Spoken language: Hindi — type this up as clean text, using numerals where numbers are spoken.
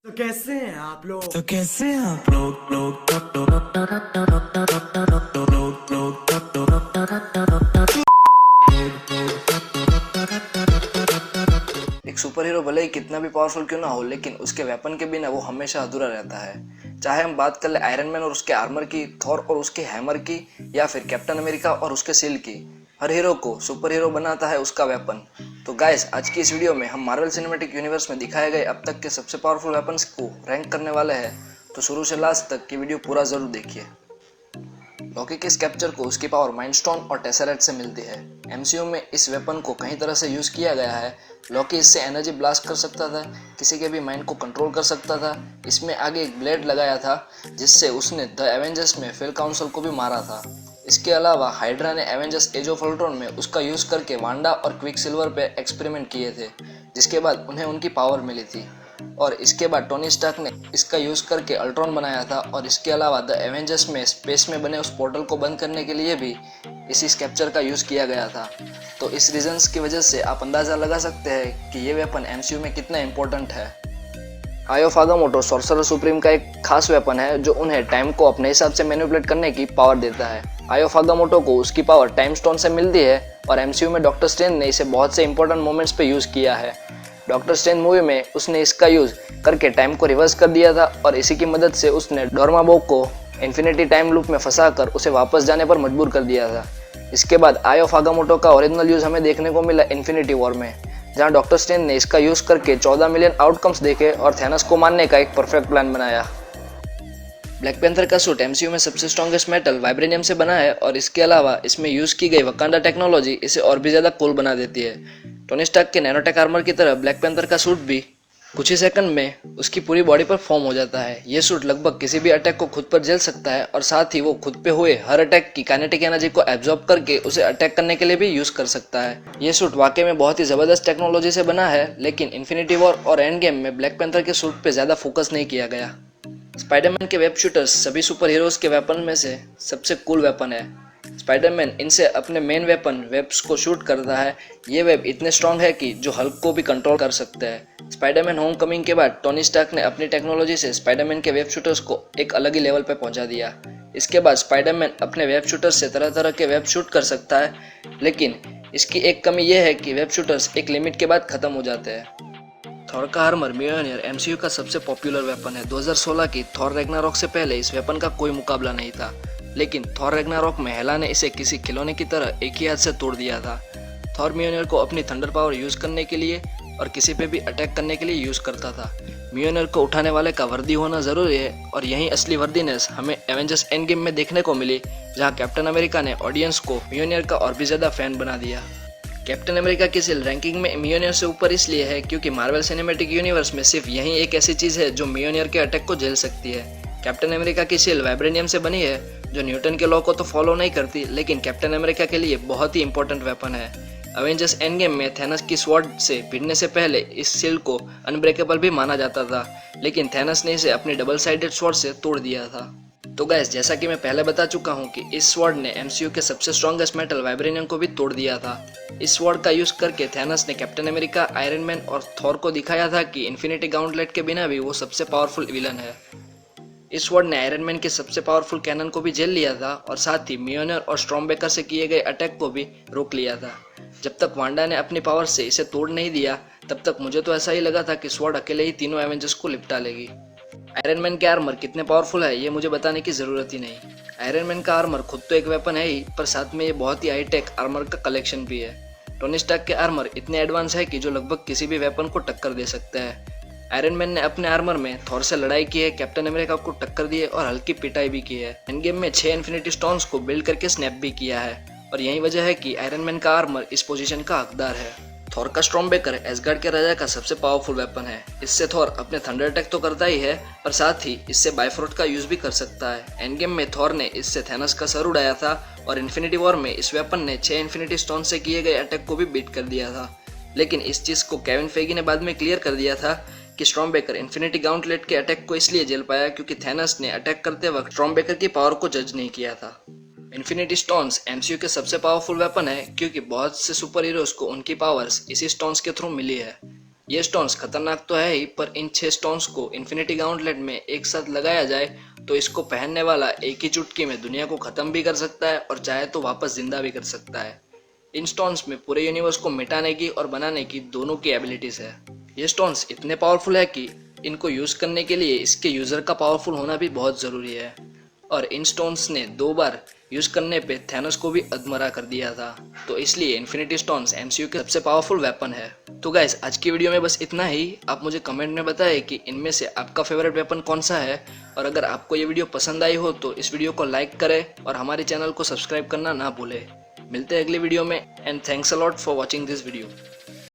तो कैसे हैं आप लोग। एक सुपर हीरो भले ही कितना भी पावरफुल क्यों ना हो, लेकिन उसके वेपन के बिना वो हमेशा अधूरा रहता है। चाहे हम बात कर ले आयरन मैन और उसके आर्मर की, थॉर और उसके हैमर की, या फिर कैप्टन अमेरिका और उसके सील की। हर हीरो को सुपर हीरो बनाता है उसका वेपन। तो गाइस, आज की इस वीडियो में हम मार्वल सिनेमैटिक यूनिवर्स में दिखाए गए अब तक के सबसे पावरफुल वेपन्स को रैंक करने वाले हैं। तो शुरू से लास्ट तक की वीडियो पूरा जरूर देखिए। लॉकी के स्कैप्चर को उसकी पावर माइंड स्टोन और टेसरेट से मिलती है। एमसीयू में इस वेपन को कई तरह से यूज किया गया है। लॉकी इससे एनर्जी ब्लास्ट कर सकता था, किसी के भी माइंड को कंट्रोल कर सकता था। इसमें आगे एक ब्लेड लगाया था जिससे उसने द एवेंजर्स में फिल काउंसिल को भी मारा था। इसके अलावा हाइड्रा ने एवेंजर्स एज ऑफ अल्ट्रॉन में उसका यूज करके वांडा और क्विक सिल्वर पे एक्सपेरिमेंट किए थे, जिसके बाद उन्हें उनकी पावर मिली थी। और इसके बाद टोनी स्टार्क ने इसका यूज करके अल्ट्रॉन बनाया था। और इसके अलावा द एवेंजर्स में स्पेस में बने उस पोर्टल को बंद करने के लिए भी इसी स्कैप्चर का यूज किया गया था। तो इस रीजंस की वजह से आप अंदाजा लगा सकते हैं कि ये वेपन एमसीयू में कितना इंपॉर्टेंट है। आई ऑफ आगामोटो सॉर्सरर सुप्रीम का एक खास वेपन है जो उन्हें टाइम को अपने हिसाब से मैनिपुलेट करने की पावर देता है। आई ऑफ आगामोटो को उसकी पावर टाइम स्टोन से मिलती है और एमसीयू में डॉक्टर स्ट्रेंज ने इसे बहुत से इंपॉर्टेंट मोमेंट्स पे यूज किया है। डॉक्टर स्ट्रेंज मूवी में उसने इसका यूज करके टाइम को रिवर्स कर दिया था और इसी की मदद से उसने डोर्माबॉग को इन्फिनिटी टाइम लूप में फंसाकर उसे वापस जाने पर मजबूर कर दिया था। इसके बाद आई ऑफ आगामोटो का ओरिजिनल यूज हमें देखने को मिला इन्फिनिटी वॉर में, जहां डॉक्टर स्ट्रेंज ने इसका यूज करके 14 मिलियन आउटकम्स देखे और थैनोस को मारने का एक परफेक्ट प्लान बनाया। ब्लैक पैंथर का सूट एमसीयू में सबसे स्ट्रॉन्गेस्ट मेटल वाइब्रेनियम से बना है और इसके अलावा इसमें यूज की गई वकांडा टेक्नोलॉजी इसे और भी ज्यादा कूल बना देती है। टोनी स्टार्क के नैनोटेक आर्मर की तरह ब्लैक पैंथर का सूट भी कुछ ही सेकंड में उसकी पूरी बॉडी पर फॉर्म हो जाता है। ये सूट लगभग किसी भी अटैक को खुद पर झेल सकता है और साथ ही वो खुद पे हुए हर अटैक की काइनेटिक एनर्जी को एब्जॉर्ब करके उसे अटैक करने के लिए भी यूज कर सकता है। ये सूट वाकई में बहुत ही जबरदस्त टेक्नोलॉजी से बना है, लेकिन इन्फिनिटी वॉर और एंड गेम में ब्लैक पैंथर के सूट पे ज्यादा फोकस नहीं किया गया। स्पाइडरमैन के वेब शूटर्स सभी सुपर हीरोज के वेपन में से सबसे कूल वेपन है। स्पाइडरमैन इनसे अपने मेन वेपन वेब्स को शूट करता है। ये वेब इतने स्ट्रॉन्ग है कि जो हल्क को भी कंट्रोल कर सकते हैं। स्पाइडरमैन होमकमिंग के बाद टोनी स्टार्क ने अपनी टेक्नोलॉजी से स्पाइडरमैन के वेब शूटर्स को एक अलग ही लेवल पर पहुंचा दिया। इसके बाद स्पाइडरमैन अपने वेब शूटर्स से तरह तरह के वेब शूट कर सकता है, लेकिन इसकी एक कमी यह है कि वेब शूटर्स एक लिमिट के बाद खत्म हो जाते हैं। थॉर का आर्मर म्योल्नियर एमसीयू का सबसे पॉपुलर वेपन है। 2016 की थॉर रैग्नारॉक से पहले इस वेपन का कोई मुकाबला नहीं था, लेकिन थॉर रैग्नारॉक में हेला ने इसे किसी खिलौने की तरह एक ही हाथ से तोड़ दिया था। थॉर म्योल्नियर को अपनी थंडर पावर यूज करने के लिए और किसी पे भी अटैक करने के लिए यूज करता था। म्योल्नियर को उठाने वाले का वर्दी होना जरूरी है और यही असली वर्दीनेस हमें एवेंजर्स एंड गेम में देखने को मिली, जहाँ कैप्टन अमेरिका ने ऑडियंस को म्योल्नियर का और भी ज्यादा फैन बना दिया। कैप्टन अमेरिका की सील रैंकिंग में म्योल्नियर से ऊपर इसलिए है क्योंकि मार्वल सिनेमैटिक यूनिवर्स में सिर्फ यही एक ऐसी चीज है जो म्योल्नियर के अटैक को झेल सकती है। कैप्टन अमेरिका की सील वाइब्रेनियम से बनी है, जो न्यूटन के लॉ को तो फॉलो नहीं करती, लेकिन कैप्टन अमेरिका के लिए बहुत ही इंपॉर्टेंट वेपन है। अवेंजर्स एंड गेम में थैनस की स्वॉर्ड से भिड़ने से पहले इस सील को अनब्रेकेबल भी माना जाता था, लेकिन थैनस ने इसे अपनी डबल साइडेड स्वॉर्ड से तोड़ दिया था। तो गैस, जैसा कि मैं पहले बता चुका हूँ कि इस स्वॉर्ड ने एमसीयू के सबसे स्ट्रॉन्गेस्ट मेटल वाइब्रेनियम को भी तोड़ दिया था। इस स्वॉर्ड का यूज करके थैनस ने कैप्टन अमेरिका, आयरन मैन और थॉर को दिखाया था कि इन्फिनिटी गाउंटलेट के बिना भी वो सबसे पावरफुल विलन है। इस स्वॉर्ड ने आयरन मैन के सबसे पावरफुल कैनन को भी झेल लिया था और साथ ही म्योल्नियर और स्टॉर्मब्रेकर से किए गए अटैक को भी रोक लिया था। जब तक वांडा ने अपनी पावर से इसे तोड़ नहीं दिया, तब तक मुझे तो ऐसा ही लगा था कि स्वॉर्ड अकेले ही तीनों एवेंजर्स को लिपटा लेगी। आयरन मैन के आर्मर कितने पावरफुल है ये मुझे बताने की जरूरत ही नहीं। आयरन मैन का आर्मर खुद तो एक वेपन है ही, पर साथ में ये बहुत ही हाईटेक आर्मर का कलेक्शन भी है। टोनी स्टार्क के आर्मर इतने एडवांस है कि जो लगभग किसी भी वेपन को टक्कर दे सकते हैं। आयरन मैन ने अपने आर्मर में थॉर से लड़ाई की है, कैप्टन अमेरिका को टक्कर दी है और हल्की पिटाई भी की है। एंड गेम में 6 इन्फिनिटी स्टोन्स को बिल्ड करके स्नैप भी किया है और यही वजह है कि आयरन मैन का आर्मर इस पोजीशन का हकदार है। थॉर का स्टॉर्मब्रेकर एसगार्ड के राजा का सबसे पावरफुल वेपन है। इससे थॉर अपने थंडर अटैक तो करता ही है, पर साथ ही इससे बाइफ्रोट का यूज भी कर सकता है। एंड गेम में थॉर ने इससे थैनोस का सर उड़ाया था और इन्फिनिटी वॉर में इस वेपन ने 6 इन्फिनिटी स्टोन से किए गए अटैक को भी बीट कर दिया था। लेकिन इस चीज को केविन फेगी ने बाद में क्लियर कर दिया था कि स्टॉर्मब्रेकर इन्फिनिटी गाउंटलेट के अटैक को इसलिए झेल पाया क्योंकि थैनोस ने अटैक करते वक्त स्टॉर्मब्रेकर की पावर को जज नहीं किया था। इन्फिनिटी स्टोन्स एमसीयू के सबसे पावरफुल वेपन है क्योंकि बहुत से सुपर हीरोज को उनकी पावर्स इसी स्टोन्स के थ्रू मिली है। ये स्टोन्स खतरनाक तो है ही, पर इन 6 स्टोन्स को इन्फिनिटी गॉन्टलेट में एक साथ लगाया जाए तो इसको पहनने वाला एक ही चुटकी में दुनिया को खत्म भी कर सकता है और चाहे तो वापस जिंदा भी कर सकता है। इन स्टोन्स में पूरे यूनिवर्स को मिटाने की और बनाने की दोनों की एबिलिटीज है। ये स्टोन्स इतने पावरफुल है कि इनको यूज करने के लिए इसके यूजर का पावरफुल होना भी बहुत जरूरी है, और इन स्टोन्स ने 2 बार यूज करने पे थैनोस को भी अधमरा कर दिया था। तो इसलिए इन्फिनिटी स्टोन्स एमसीयू के सबसे पावरफुल वेपन है। तो गाइस, आज की वीडियो में बस इतना ही। आप मुझे कमेंट में बताएं कि इनमें से आपका फेवरेट वेपन कौन सा है, और अगर आपको ये वीडियो पसंद आई हो तो इस वीडियो को लाइक करें और हमारे चैनल को सब्सक्राइब करना ना भूलें। मिलते हैं अगले वीडियो में, and thanks a lot for watching this video.